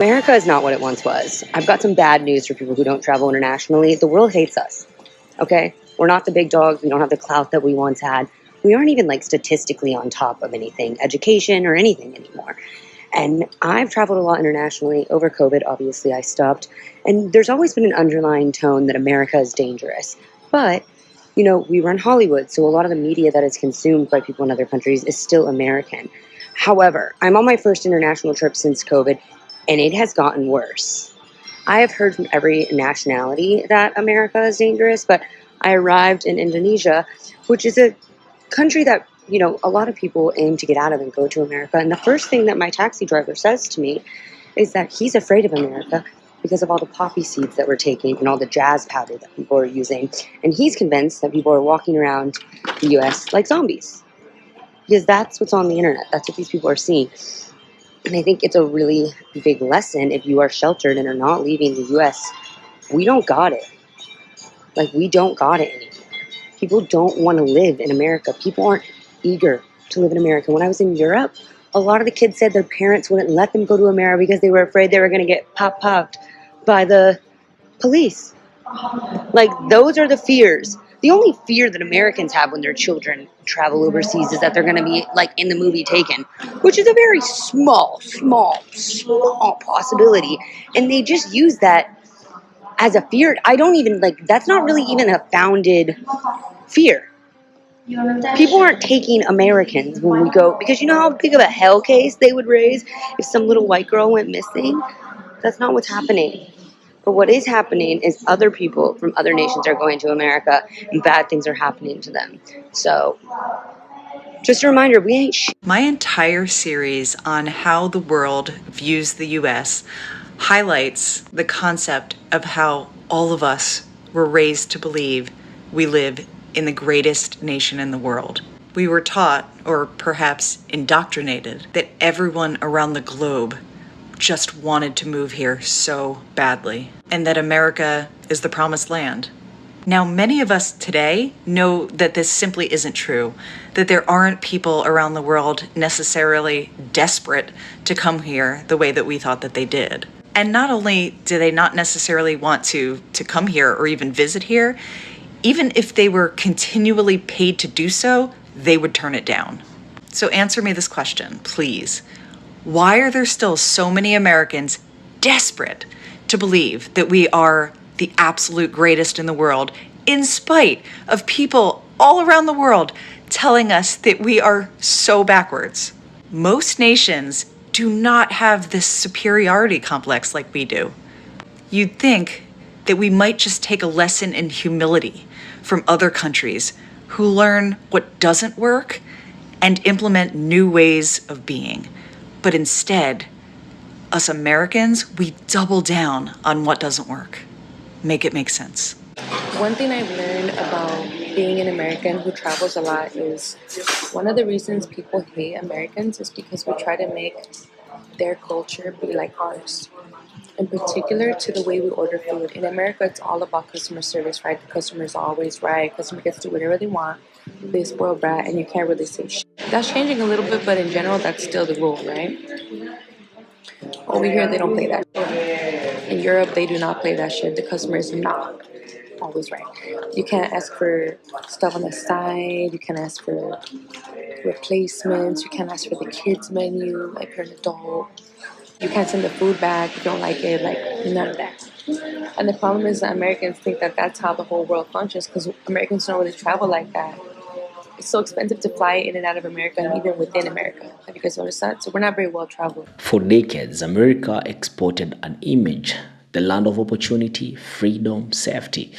America is not what it once was. I've got some bad news for people who don't travel internationally. The world hates us, okay? We're not the big dogs. We don't have the clout that we once had. We aren't even like statistically on top of anything, education or anything anymore. And I've traveled a lot internationally. Over COVID, obviously, I stopped. And there's always been an underlying tone that America is dangerous. But, you know, we run Hollywood, so a lot of the media that is consumed by people in other countries is still American. However, I'm on my first international trip since COVID, and it has gotten worse. I have heard from every nationality that America is dangerous, but I arrived in Indonesia, which is a country that, you know, a lot of people aim to get out of and go to America. And the first thing that my taxi driver says to me is that he's afraid of America because of all the poppy seeds that we're taking and all the jazz powder that people are using. And he's convinced that people are walking around the US like zombies. Because that's what's on the internet. That's what these people are seeing. And I think it's a really big lesson if you are sheltered and are not leaving the US. We don't got it. Like, we don't got it anymore. People don't want to live in America. People aren't eager to live in America. When I was in Europe, a lot of the kids said their parents wouldn't let them go to America because they were afraid they were going to get popped by the police. Like, those are the fears. The only fear that Americans have when their children travel overseas is that they're going to be, like, in the movie Taken, which is a very small possibility. And they just use that as a fear. I don't even, like, that's not really even a founded fear. People aren't taking Americans when we go, because you know how big of a hell case they would raise if some little white girl went missing? That's not what's happening. But what is happening is other people from other nations are going to America and bad things are happening to them. So, just a reminder, we ain't My entire series on how the world views the US highlights the concept of how all of us were raised to believe we live in the greatest nation in the world. We were taught, or perhaps indoctrinated, that everyone around the globe just wanted to move here so badly, and that America is the promised land. Now, many of us today know that this simply isn't true, that there aren't people around the world necessarily desperate to come here the way that we thought that they did. And not only do they not necessarily want to come here or even visit here, even if they were continually paid to do so, they would turn it down. So answer me this question, please. Why are there still so many Americans desperate to believe that we are the absolute greatest in the world, in spite of people all around the world telling us that we are so backwards? Most nations do not have this superiority complex like we do. You'd think that we might just take a lesson in humility from other countries who learn what doesn't work and implement new ways of being. But instead, us Americans, we double down on what doesn't work. Make it make sense. One thing I've learned about being an American who travels a lot is one of the reasons people hate Americans is because we try to make their culture be like ours. In particular, to the way we order food. In America, it's all about customer service, right? The customer's always right. Customer gets to do whatever they want. They spoil brat, and you can't really say shit. That's changing a little bit, but in general, that's still the rule, right? Over here, they don't play that shit. In Europe, they do not play that shit. The customer is not always right. You can't ask for stuff on the side. You can't ask for replacements. You can't ask for the kids menu, like you're an adult. You can't send the food back if you don't like it, like none of that. And the problem is that Americans think that that's how the whole world functions because Americans don't really travel like that. It's so expensive to fly in and out of America and even within America. Have you guys noticed that? So we're not very well traveled. For decades, America exported an image, the land of opportunity, freedom, safety.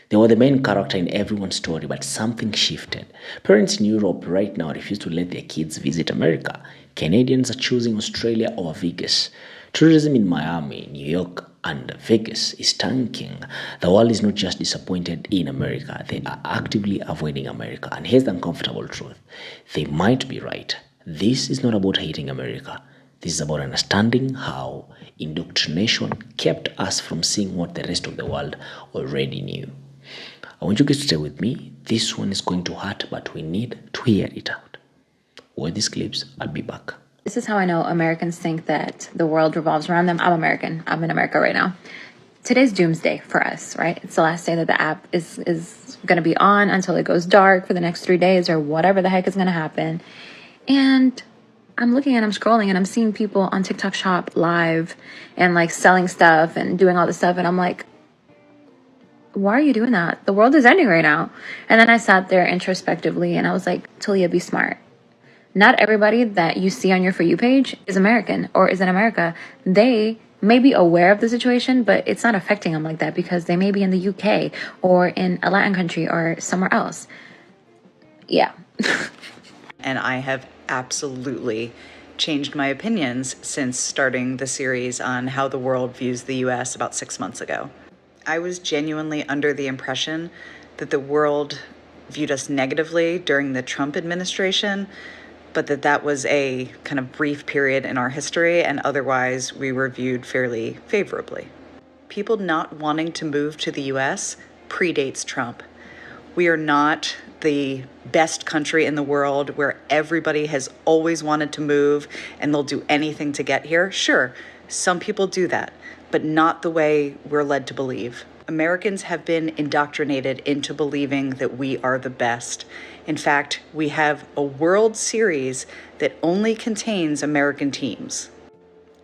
They were the main character in everyone's story, but something shifted. Parents in Europe right now refuse to let their kids visit America. Canadians are choosing Australia over Vegas. Tourism in Miami, New York, and Vegas is tanking. The world is not just disappointed in America, they are actively avoiding America. And here's the uncomfortable truth. They might be right. This is not about hating America. This is about understanding how indoctrination kept us from seeing what the rest of the world already knew. I want you guys to stay with me. This one is going to hurt, but we need to hear it out. With these clips, I'll be back This is how I know Americans think that the world revolves around them. I'm American. I'm in America right now. Today's doomsday for us, right? It's the last day that the app is going to be on until it goes dark for the next 3 days or whatever the heck is going to happen. And I'm looking and I'm scrolling and I'm seeing people on TikTok shop live and like selling stuff and doing all this stuff. And I'm like, why are you doing that? The world is ending right now. And then I sat there introspectively and I was like, Talia, be smart. Not everybody that you see on your For You page is American or is in America. They may be aware of the situation, but it's not affecting them like that because they may be in the UK or in a Latin country or somewhere else. Yeah. And I have absolutely changed my opinions since starting the series on how the world views the US about 6 months ago. I was genuinely under the impression that the world viewed us negatively during the Trump administration, but that was a kind of brief period in our history, and otherwise we were viewed fairly favorably. People not wanting to move to the US predates Trump. We are not the best country in the world where everybody has always wanted to move and they'll do anything to get here. Sure, some people do that, but not the way we're led to believe. Americans have been indoctrinated into believing that we are the best. In fact, we have a World Series that only contains American teams.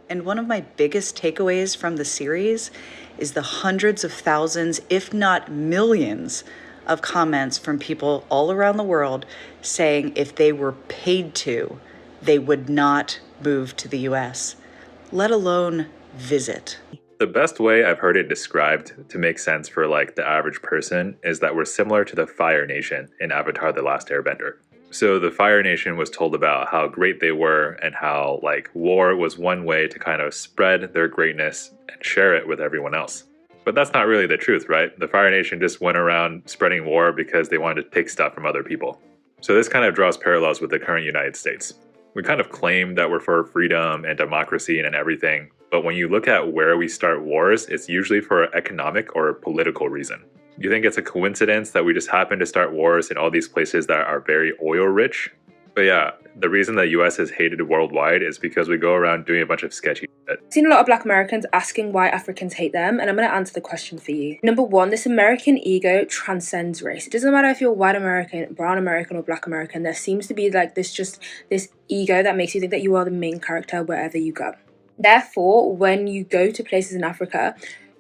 And one of my biggest takeaways from the series is the hundreds of thousands, if not millions, of comments from people all around the world saying if they were paid to, they would not move to the US, let alone visit. The best way I've heard it described to make sense for like the average person is that we're similar to the Fire Nation in Avatar: The Last Airbender. So the Fire Nation was told about how great they were and how like war was one way to kind of spread their greatness and share it with everyone else. But that's not really the truth, right? The Fire Nation just went around spreading war because they wanted to take stuff from other people. So this kind of draws parallels with the current United States. We kind of claim that we're for freedom and democracy and everything, but when you look at where we start wars, it's usually for an economic or political reason. Do you think it's a coincidence that we just happen to start wars in all these places that are very oil rich? But yeah, the reason the US is hated worldwide is because we go around doing a bunch of sketchy shit. I've seen a lot of Black Americans asking why Africans hate them, and I'm going to answer the question for you. Number one, this American ego transcends race. It doesn't matter if you're white American, brown American, or Black American. There seems to be like this ego that makes you think that you are the main character wherever you go. Therefore, when you go to places in Africa,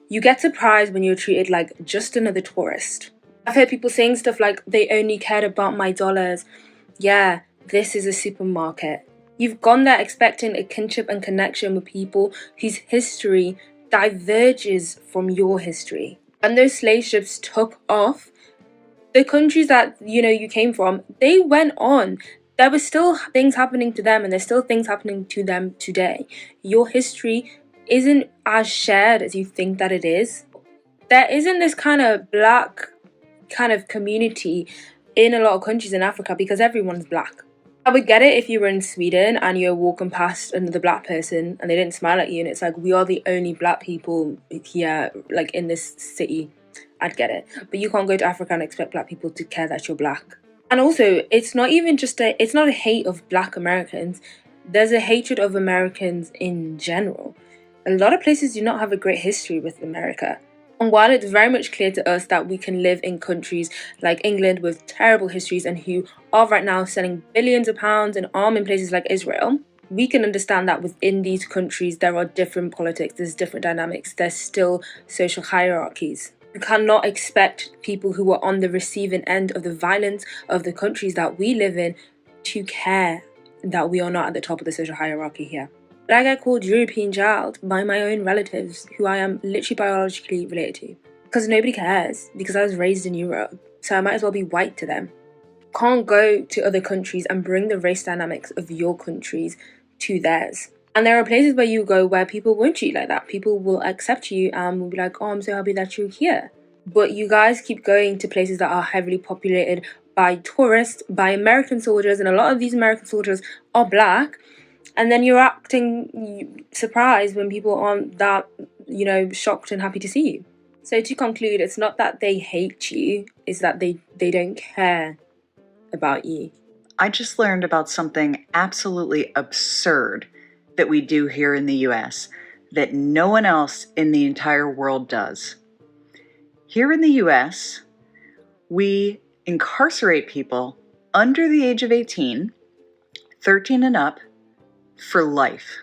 you get surprised when you're treated like just another tourist. I've heard people saying stuff like, they only cared about my dollars. Yeah, this is a supermarket. You've gone there expecting a kinship and connection with people whose history diverges from your history. When those slave ships took off, the countries that, you came from, they went on. There were still things happening to them, and there's still things happening to them today. Your history isn't as shared as you think that it is. There isn't this kind of Black kind of community in a lot of countries in Africa because everyone's Black. I would get it if you were in Sweden and you're walking past another Black person and they didn't smile at you and it's like, we are the only Black people here, like in this city. I'd get it. But you can't go to Africa and expect Black people to care that you're Black. And also, it's not a hate of Black Americans. There's a hatred of Americans in general. A lot of places do not have a great history with America. And while it's very much clear to us that we can live in countries like England with terrible histories and who are right now selling billions of pounds and arming places like Israel, we can understand that within these countries there are different politics, there's different dynamics, there's still social hierarchies. We cannot expect people who are on the receiving end of the violence of the countries that we live in to care that we are not at the top of the social hierarchy here. But I get called European child by my own relatives who I am literally biologically related to. Because nobody cares, because I was raised in Europe, so I might as well be white to them. Can't go to other countries and bring the race dynamics of your countries to theirs. And there are places where you go where people won't treat you like that. People will accept you and will be like, oh, I'm so happy that you're here. But you guys keep going to places that are heavily populated by tourists, by American soldiers, and a lot of these American soldiers are Black. And then you're acting surprised when people aren't that, shocked and happy to see you. So to conclude, it's not that they hate you, it's that they don't care about you. I just learned about something absolutely absurd that we do here in the US that no one else in the entire world does. Here in the US, we incarcerate people under the age of 18, 13 and up, for life.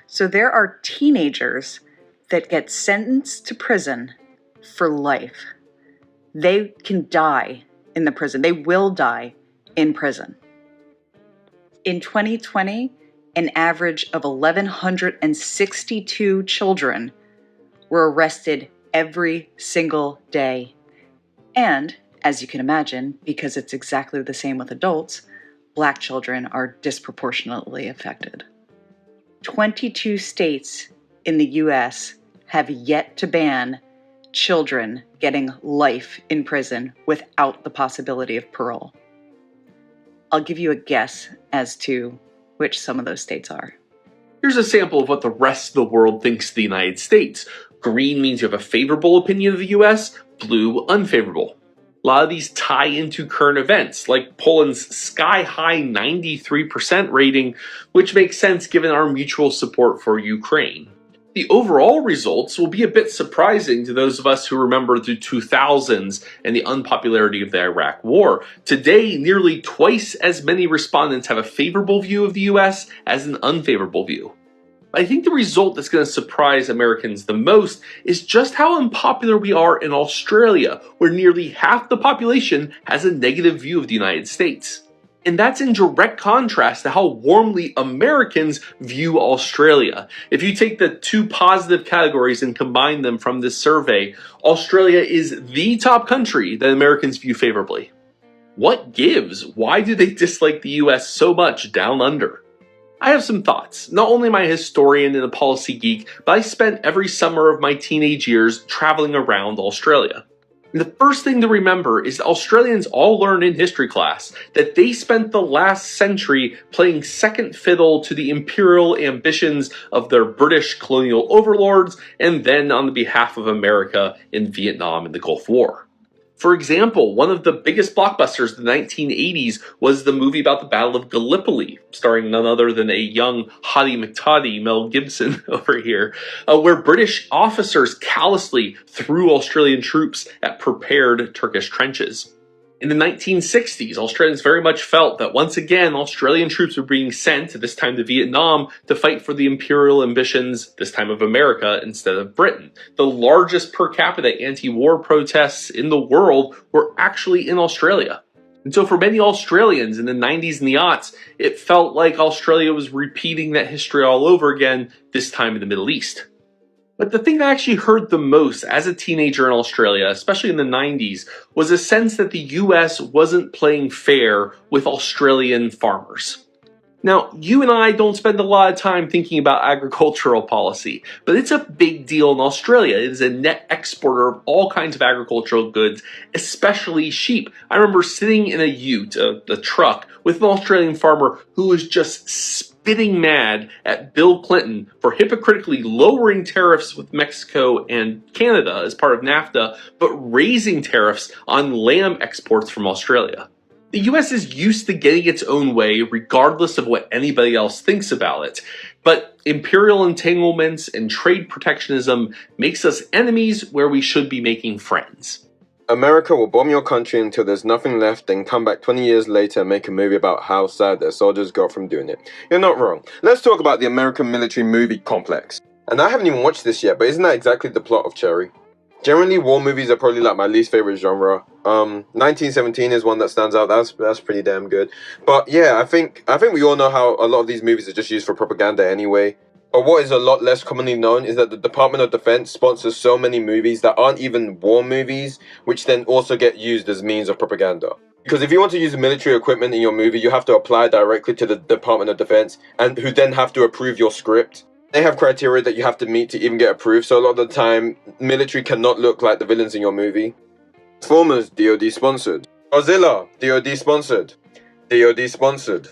So there are teenagers that get sentenced to prison for life. They can die in the prison. They will die in prison. In 2020, an average of 1,162 children were arrested every single day. And, as you can imagine, because it's exactly the same with adults, Black children are disproportionately affected. 22 states in the US have yet to ban children getting life in prison without the possibility of parole. I'll give you a guess as to which some of those states are. Here's a sample of what the rest of the world thinks of the United States. Green means you have a favorable opinion of the US, blue, unfavorable. A lot of these tie into current events, like Poland's sky-high 93% rating, which makes sense given our mutual support for Ukraine. The overall results will be a bit surprising to those of us who remember the 2000s and the unpopularity of the Iraq War. Today, nearly twice as many respondents have a favorable view of the US as an unfavorable view. I think the result that's going to surprise Americans the most is just how unpopular we are in Australia, where nearly half the population has a negative view of the United States. And that's in direct contrast to how warmly Americans view Australia. If you take the two positive categories and combine them from this survey, Australia is the top country that Americans view favorably. What gives? Why do they dislike the US so much down under? I have some thoughts. Not only am I a historian and a policy geek, but I spent every summer of my teenage years traveling around Australia. And the first thing to remember is that Australians all learned in history class that they spent the last century playing second fiddle to the imperial ambitions of their British colonial overlords and then on the behalf of America in Vietnam and the Gulf War. For example, one of the biggest blockbusters of the 1980s was the movie about the Battle of Gallipoli, starring none other than a young Hottie McToddy, Mel Gibson over here, where British officers callously threw Australian troops at prepared Turkish trenches. In the 1960s, Australians very much felt that once again Australian troops were being sent, this time to Vietnam, to fight for the imperial ambitions, this time of America instead of Britain. The largest per capita anti-war protests in the world were actually in Australia. And so for many Australians in the 90s and the aughts, it felt like Australia was repeating that history all over again, this time in the Middle East. But the thing I actually heard the most as a teenager in Australia, especially in the 90s, was a sense that the US wasn't playing fair with Australian farmers. Now, you and I don't spend a lot of time thinking about agricultural policy, but it's a big deal in Australia. It is a net exporter of all kinds of agricultural goods, especially sheep. I remember sitting in a ute, a truck, with an Australian farmer who was just spitting mad at Bill Clinton for hypocritically lowering tariffs with Mexico and Canada as part of NAFTA, but raising tariffs on lamb exports from Australia. The US is used to getting its own way regardless of what anybody else thinks about it. But imperial entanglements and trade protectionism makes us enemies where we should be making friends. America will bomb your country until there's nothing left, then come back 20 years later and make a movie about how sad their soldiers got from doing it. You're not wrong. Let's talk about the American military movie complex. And I haven't even watched this yet, but isn't that exactly the plot of Cherry? Generally, war movies are probably like my least favorite genre. 1917 is one that stands out. That's pretty damn good. But yeah, I think we all know how a lot of these movies are just used for propaganda anyway. But what is a lot less commonly known is that the Department of Defense sponsors so many movies that aren't even war movies, which then also get used as means of propaganda. Because if you want to use military equipment in your movie, you have to apply directly to the Department of Defense, and who then have to approve your script. They have criteria that you have to meet to even get approved, so a lot of the time, military cannot look like the villains in your movie. Transformers, DoD sponsored. Godzilla, DoD sponsored. DoD sponsored.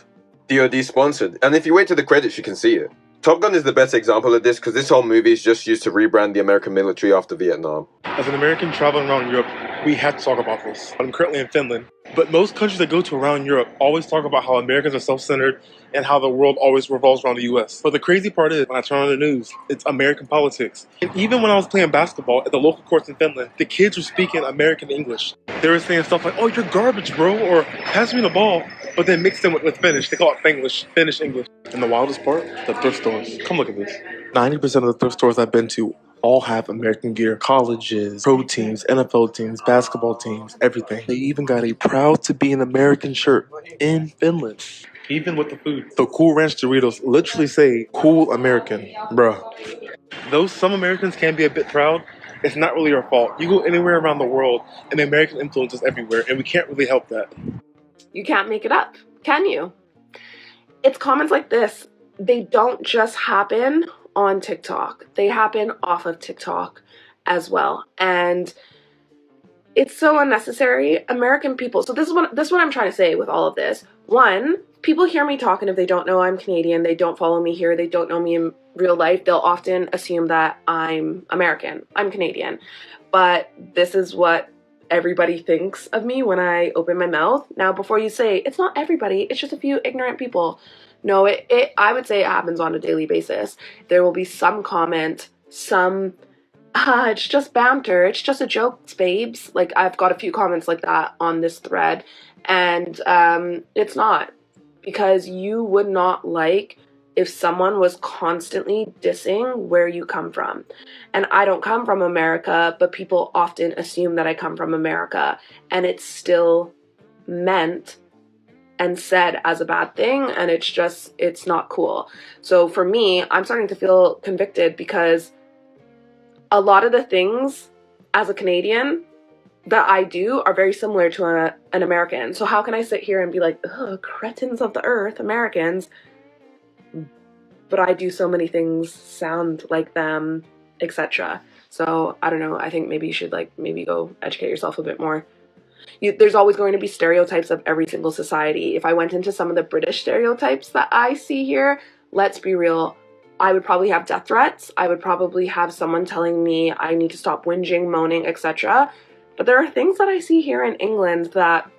DoD sponsored. And if you wait to the credits, you can see it. Top Gun is the best example of this because this whole movie is just used to rebrand the American military after Vietnam. As an American traveling around Europe, we had to talk about this. I'm currently in Finland. But most countries that go to around Europe always talk about how Americans are self-centered and how the world always revolves around the U.S. But the crazy part is, when I turn on the news, it's American politics. And even when I was playing basketball at the local courts in Finland, the kids were speaking American English. They were saying stuff like, "Oh, you're garbage, bro," or "Pass me the ball," but then mixed in with Finnish. They call it Finnish English. And the wildest part, the thrift stores. Come look at this. 90% of the thrift stores I've been to all have American gear. Colleges, pro teams, NFL teams, basketball teams, everything. They even got a proud to be an American shirt in Finland. Even with the food. The Cool Ranch Doritos literally say Cool American. Bruh. Though some Americans can be a bit proud, it's not really our fault. You go anywhere around the world and the American influence is everywhere, and we can't really help that. You can't make it up, can you? It's comments like this. They don't just happen on TikTok. They happen off of TikTok as well. And it's so unnecessary. American people. So this is what I'm trying to say with all of this. One, people hear me talk, and if they don't know I'm Canadian, they don't follow me here, they don't know me in real life, they'll often assume that I'm American. I'm Canadian. But this is what everybody thinks of me when I open my mouth. Now, before you say, it's not everybody, it's just a few ignorant people. No, I would say it happens on a daily basis. There will be some comment, some, it's just banter, it's just a joke, babes. Like, I've got a few comments like that on this thread, and it's not. Because you would not like if someone was constantly dissing where you come from. And I don't come from America, but people often assume that I come from America, and it's still meant and said as a bad thing, and it's not cool. So for me, I'm starting to feel convicted because a lot of the things as a Canadian that I do are very similar to an American. So how can I sit here and be like, ugh, cretins of the earth, Americans, but I do so many things sound like them, etc. So I don't know, I think maybe you should maybe go educate yourself a bit more. There's always going to be stereotypes of every single society. If I went into some of the British stereotypes that I see here, let's be real, I would probably have death threats. I would probably have someone telling me I need to stop whinging, moaning, etc. But there are things that I see here in England that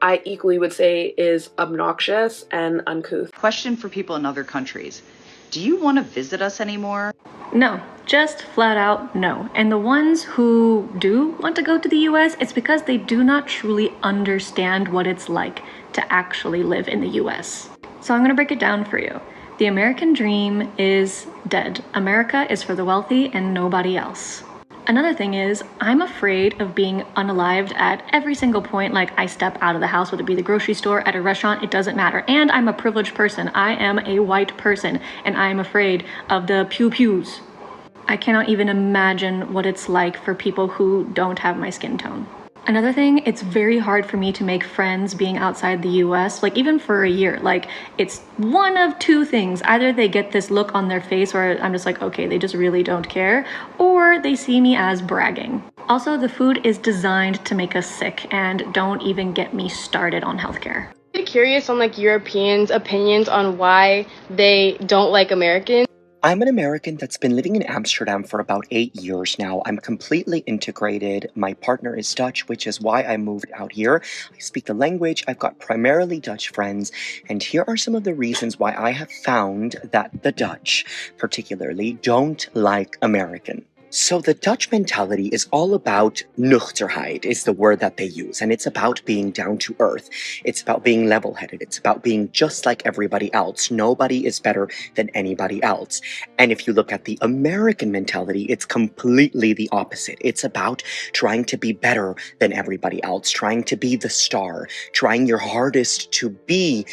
I equally would say is obnoxious and uncouth. Question for people in other countries. Do you want to visit us anymore? No, just flat out no. And the ones who do want to go to the US, it's because they do not truly understand what it's like to actually live in the US. So I'm going to break it down for you. The American dream is dead. America is for the wealthy and nobody else. Another thing is, I'm afraid of being unalived at every single point. Like, I step out of the house, whether it be the grocery store, at a restaurant, it doesn't matter. And I'm a privileged person. I am a white person, and I am afraid of the pew-pews. I cannot even imagine what it's like for people who don't have my skin tone. Another thing, it's very hard for me to make friends being outside the US, like even for a year. Like, it's one of two things. Either they get this look on their face where I'm just like, okay, they just really don't care, or they see me as bragging. Also, the food is designed to make us sick, and don't even get me started on healthcare. I'm curious on Europeans' opinions on why they don't like Americans. I'm an American that's been living in Amsterdam for about 8 years now. I'm completely integrated. My partner is Dutch, which is why I moved out here. I speak the language. I've got primarily Dutch friends. And here are some of the reasons why I have found that the Dutch, particularly, don't like Americans. So the Dutch mentality is all about nuchterheid, is the word that they use. And it's about being down to earth. It's about being level-headed. It's about being just like everybody else. Nobody is better than anybody else. And if you look at the American mentality, it's completely the opposite. It's about trying to be better than everybody else, trying to be the star, trying your hardest to be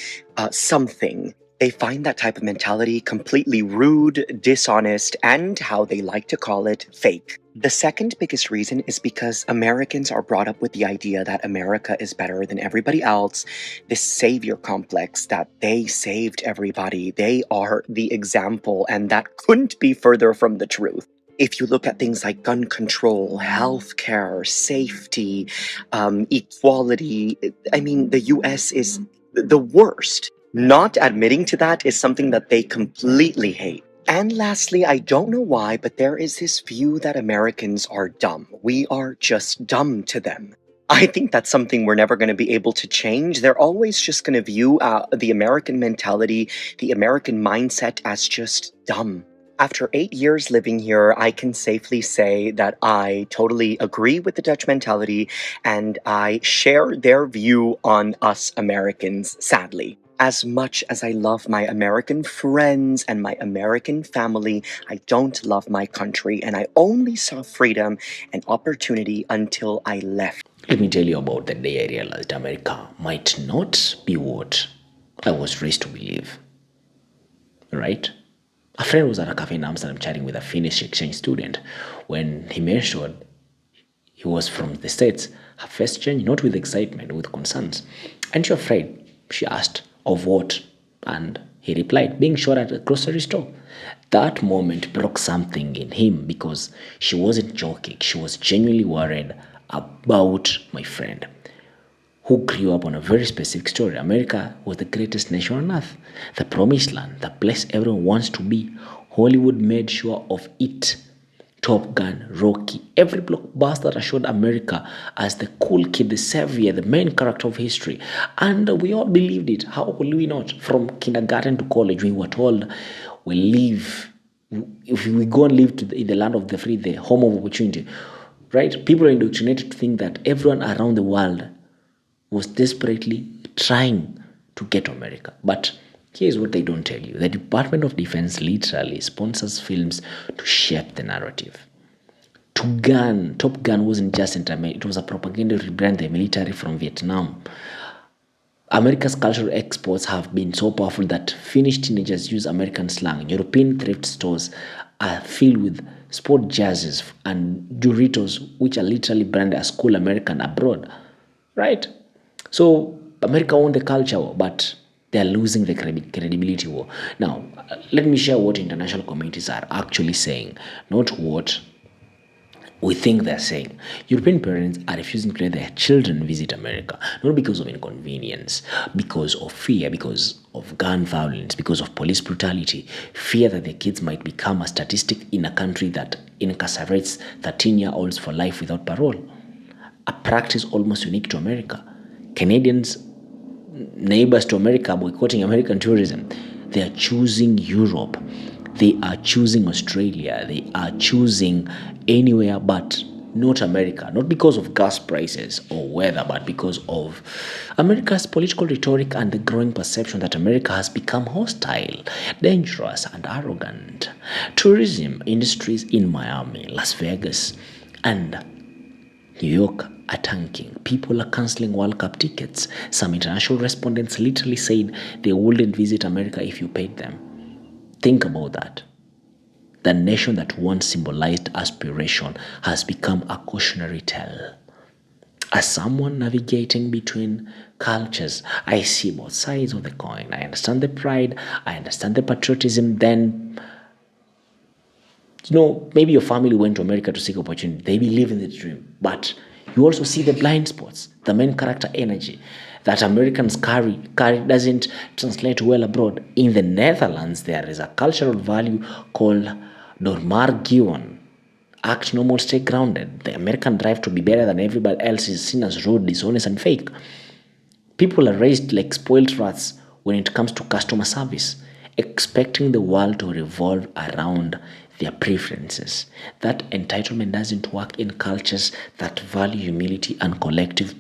something. They find that type of mentality completely rude, dishonest, and, how they like to call it, fake. The second biggest reason is because Americans are brought up with the idea that America is better than everybody else, this savior complex that they saved everybody, they are the example, and that couldn't be further from the truth. If you look at things like gun control, healthcare, safety, equality, I mean, the US is the worst. Not admitting to that is something that they completely hate. And lastly, I don't know why, but there is this view that Americans are dumb. We are just dumb to them. I think that's something we're never going to be able to change. They're always just going to view the American mentality, the American mindset as just dumb. After 8 years living here, I can safely say that I totally agree with the Dutch mentality and I share their view on us Americans, sadly. As much as I love my American friends and my American family, I don't love my country, and I only saw freedom and opportunity until I left. Let me tell you about the day I realized America might not be what I was raised to believe. Right? A friend was at a cafe in Amsterdam chatting with a Finnish exchange student. When he mentioned he was from the States, her face changed, not with excitement, with concerns. Aren't you afraid? She asked. Of what? And he replied, being shot at a grocery store. That moment broke something in him because she wasn't joking. She was genuinely worried about my friend, who grew up on a very specific story. America was the greatest nation on earth, the promised land, the place everyone wants to be. Hollywood made sure of it. Top Gun, Rocky, every blockbuster showed America as the cool kid, the savior, the main character of history. And we all believed it. How could we not? From kindergarten to college, we were told we live, if we go and live in the land of the free, the home of opportunity, right? People are indoctrinated to think that everyone around the world was desperately trying to get to America. But here's what they don't tell you. The Department of Defense literally sponsors films to shape the narrative. Top Gun wasn't just entertainment, it was a propaganda to rebrand the military from Vietnam. America's cultural exports have been so powerful that Finnish teenagers use American slang. European thrift stores are filled with sport jerseys and Doritos, which are literally branded as cool American abroad. Right? So America won the culture war, but they are losing the credibility war. Now, let me share what international communities are actually saying, not what we think they're saying. European parents are refusing to let their children visit America, not because of inconvenience, because of fear, because of gun violence, because of police brutality, fear that their kids might become a statistic in a country that incarcerates 13-year-olds for life without parole. A practice almost unique to America. Canadians, neighbors to America, boycotting American tourism. They are choosing Europe. They are choosing Australia. They are choosing anywhere but not America. Not because of gas prices or weather, but because of America's political rhetoric and the growing perception that America has become hostile, dangerous, and arrogant. Tourism industries in Miami, Las Vegas, and New York are tanking. People are cancelling World Cup tickets. Some international respondents literally said they wouldn't visit America if you paid them. Think about that. The nation that once symbolized aspiration has become a cautionary tale. As someone navigating between cultures, I see both sides of the coin. I understand the pride, I understand the patriotism. Then, maybe your family went to America to seek opportunity. They believe in the dream. But you also see the blind spots, the main character energy that Americans carry doesn't translate well abroad. In the Netherlands, there is a cultural value called Normaar act normal, stay grounded. The American drive to be better than everybody else is seen as rude, dishonest, and fake. People are raised like spoiled rats when it comes to customer service, expecting the world to revolve around their preferences. That entitlement doesn't work in cultures that value humility and collective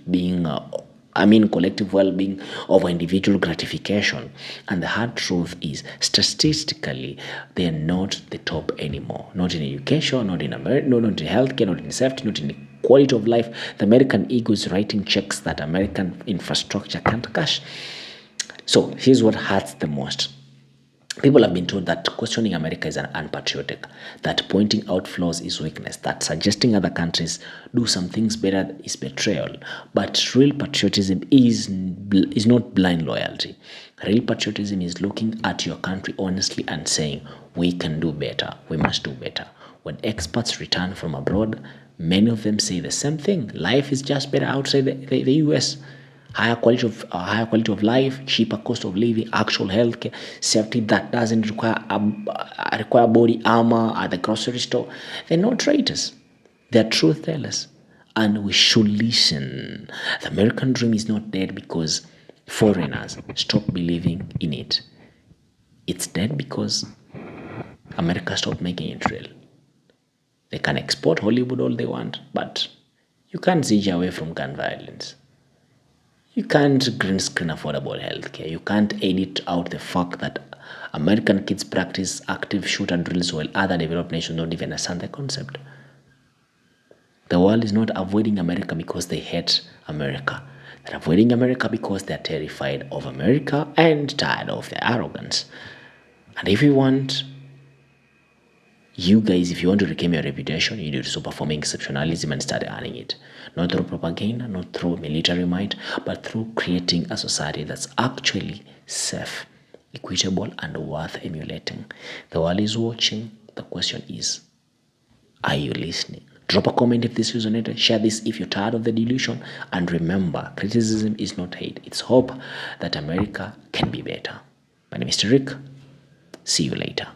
well-being over individual gratification. And the hard truth is, statistically, they are not the top anymore. Not in education, not in America, not in healthcare, not in safety, not in quality of life. The American ego is writing checks that American infrastructure can't cash. So here's what hurts the most. People have been told that questioning America is unpatriotic, that pointing out flaws is weakness, that suggesting other countries do some things better is betrayal. But real patriotism is not blind loyalty. Real patriotism is looking at your country honestly and saying, we can do better, we must do better. When experts return from abroad, many of them say the same thing. Life is just better outside the US. Higher quality of life, cheaper cost of living, actual healthcare, safety that doesn't require body armor at the grocery store. They're not traitors. They're truth tellers. and we should listen. The American dream is not dead because foreigners stop believing in it. It's dead because America stopped making it real. They can export Hollywood all they want, but you can't siege away from gun violence. You can't green screen affordable healthcare. You can't edit out the fact that American kids practice active shooter drills while other developed nations don't even understand the concept. The world is not avoiding America because they hate America. They're avoiding America because they're terrified of America and tired of their arrogance. And if you want to reclaim your reputation, you need to stop performing exceptionalism and start earning it. Not through propaganda, not through military might, but through creating a society that's actually safe, equitable, and worth emulating. The world is watching. The question is, are you listening? Drop a comment if this resonated. Share this if you're tired of the delusion. And remember, criticism is not hate. It's hope that America can be better. My name is Rick. See you later.